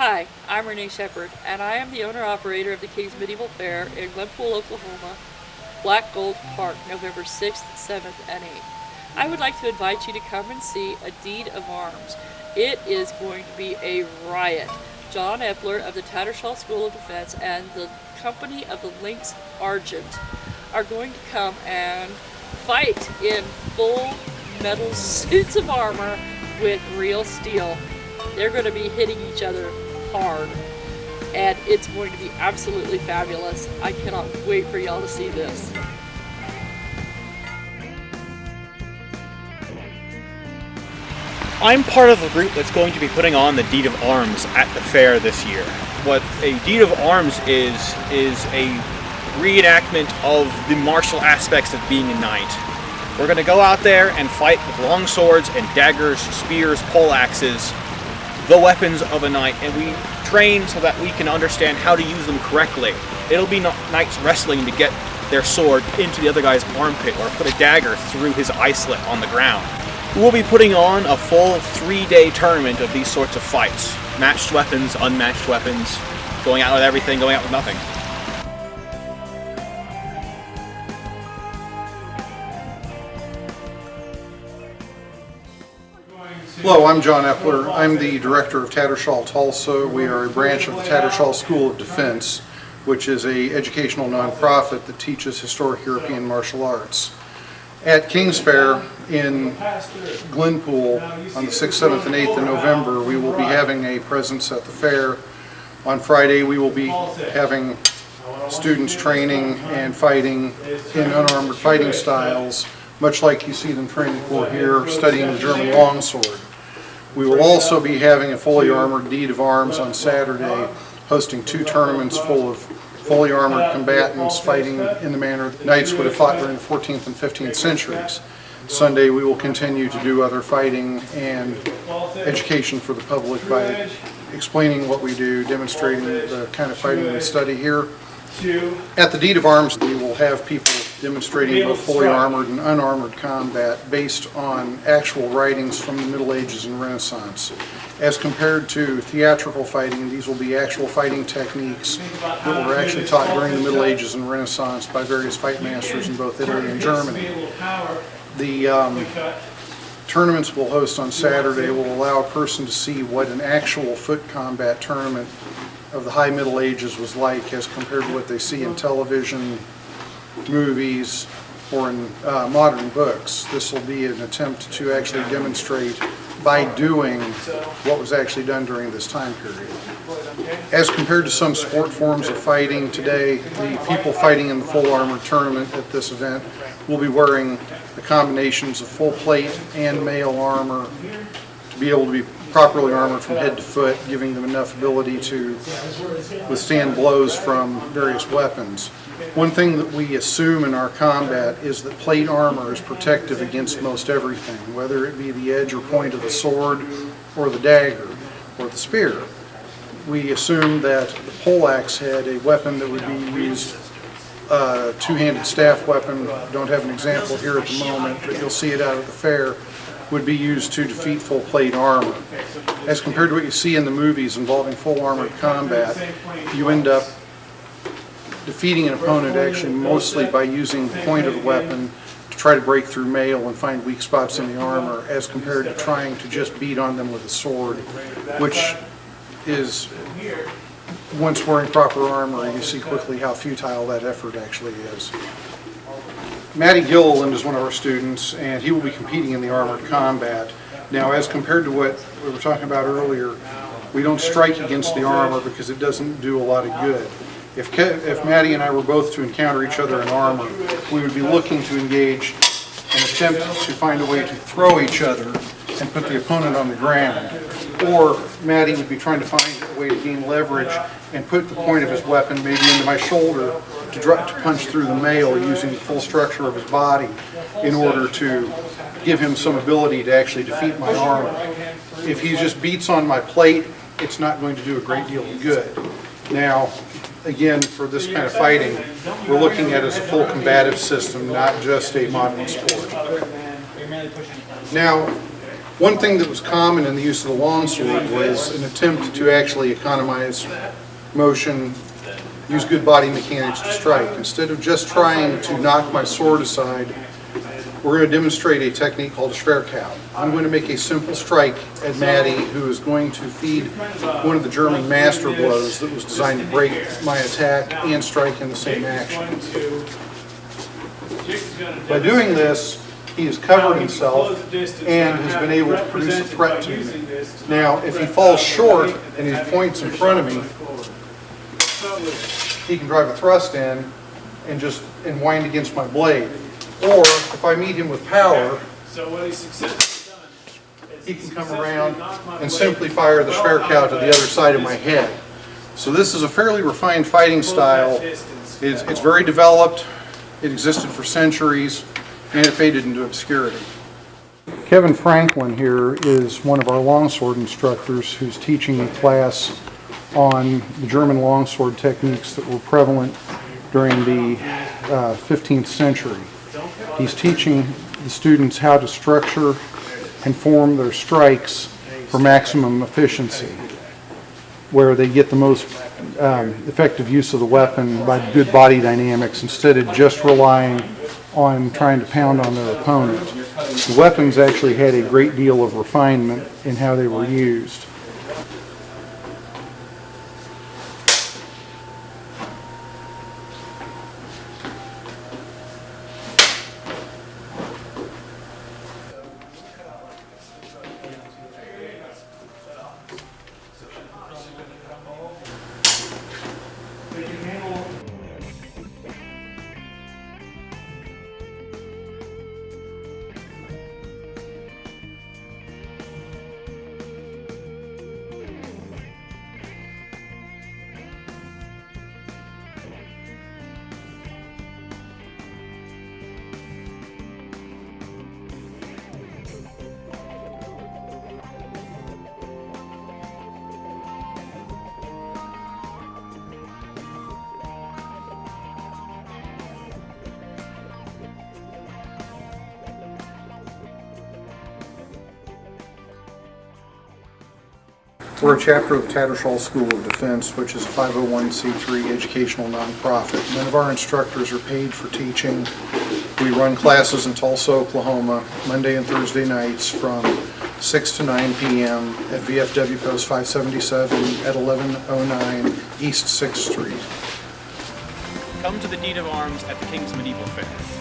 Hi, I'm Renee Shepard, and I am the owner-operator of the King's Medieval Fair in Glenpool, Oklahoma, Black Gold Park, November 6th, 7th, and 8th. I would like to invite you to come and see a deed of arms. It is going to be a riot. Jon Eppler of the Tattersall School of Defense and the company of the Lynx Argent are going to come and fight in full metal suits of armor with real steel. They're going to be hitting each other hard, and it's going to be absolutely fabulous. I cannot wait for y'all to see this. I'm part of a group that's going to be putting on the Deed of Arms at the fair this year. What a Deed of Arms is a reenactment of the martial aspects of being a knight. We're going to go out there and fight with long swords and daggers, spears, poleaxes, the weapons of a knight, and we train so that we can understand how to use them correctly. It'll be knights wrestling to get their sword into the other guy's armpit or put a dagger through his eye slit on the ground. We'll be putting on a full 3-day tournament of these sorts of fights. Matched weapons, unmatched weapons, going out with everything, going out with nothing. Hello, I'm Jon Eppler. I'm the director of Tattersall Tulsa. We are a branch of the Tattersall School of Defense, which is an educational nonprofit that teaches historic European martial arts. At King's Fair in Glenpool on the 6th, 7th, and 8th of November, we will be having a presence at the fair. On Friday, we will be having students training and fighting in unarmored fighting styles, much like you see them training for here, studying the German longsword. We will also be having a fully armored Deed of Arms on Saturday, hosting 2 tournaments full of fully armored combatants fighting in the manner that knights would have fought during the 14th and 15th centuries. Sunday we will continue to do other fighting and education for the public by explaining what we do, demonstrating the kind of fighting we study here. At the Deed of Arms, we will have people demonstrating both fully armored and unarmored combat based on actual writings from the Middle Ages and Renaissance. As compared to theatrical fighting, these will be actual fighting techniques that were actually taught during the Middle Ages and Renaissance by various fight masters in both Italy and Germany. The tournaments we'll host on Saturday will allow a person to see what an actual foot combat tournament of the High Middle Ages was like as compared to what they see in television, movies, or in modern books. This will be an attempt to actually demonstrate by doing what was actually done during this time period. As compared to some sport forms of fighting today, the people fighting in the full armored tournament at this event will be wearing the combinations of full plate and mail armor to be able to be properly armored from head to foot, giving them enough ability to withstand blows from various weapons. One thing that we assume in our combat is that plate armor is protective against most everything, whether it be the edge or point of the sword or the dagger or the spear. We assume that the poleaxe head, a weapon that would be used, two-handed staff weapon, don't have an example here at the moment, but you'll see it out at the fair, would be used to defeat full plate armor. As compared to what you see in the movies involving full armored combat, you end up defeating an opponent actually mostly by using the point of the weapon to try to break through mail and find weak spots in the armor, as compared to trying to just beat on them with a sword, which is, once wearing proper armor, you see quickly how futile that effort actually is. Matty Gilliland is one of our students, and he will be competing in the armored combat. Now, as compared to what we were talking about earlier, we don't strike against the armor because it doesn't do a lot of good. If Matty and I were both to encounter each other in armor, we would be looking to engage and attempt to find a way to throw each other and put the opponent on the ground. Or Matty would be trying to find a way to gain leverage and put the point of his weapon maybe into my shoulder to punch through the mail using the full structure of his body in order to give him some ability to actually defeat my armor. If he just beats on my plate, it's not going to do a great deal of good. Now, again, for this kind of fighting, we're looking at it as a full combative system, not just a modern sport. Now, One thing that was common in the use of the longsword was an attempt to actually economize motion, use good body mechanics to strike. Instead of just trying to knock my sword aside, we're going to demonstrate a technique called a Faire. I'm going to make a simple strike at Maddie, who is going to feed one of the German master blows that was designed to break my attack and strike in the same action. By doing this, he has covered himself and has been able to produce a threat to me. Now, if he falls short and he points in front of me, he can drive a thrust in and wind against my blade. Or if I meet him with power, he can come around and simply fire the Faire to the other side of my head. So this is a fairly refined fighting style. It's very developed. It existed for centuries, and it faded into obscurity. Kevin Franklin here is one of our longsword instructors who's teaching a class on the German longsword techniques that were prevalent during the 15th century. He's teaching the students how to structure and form their strikes for maximum efficiency, where they get the most effective use of the weapon by good body dynamics instead of just relying on trying to pound on their opponent. The weapons actually had a great deal of refinement in how they were used. We're a chapter of the Tattersall School of Defense, which is a 501c3 educational nonprofit. None of our instructors are paid for teaching. We run classes in Tulsa, Oklahoma, Monday and Thursday nights from 6 to 9 p.m. at VFW Post 577 at 1109 East 6th Street. Come to the Deed of Arms at the King's Medieval Fair.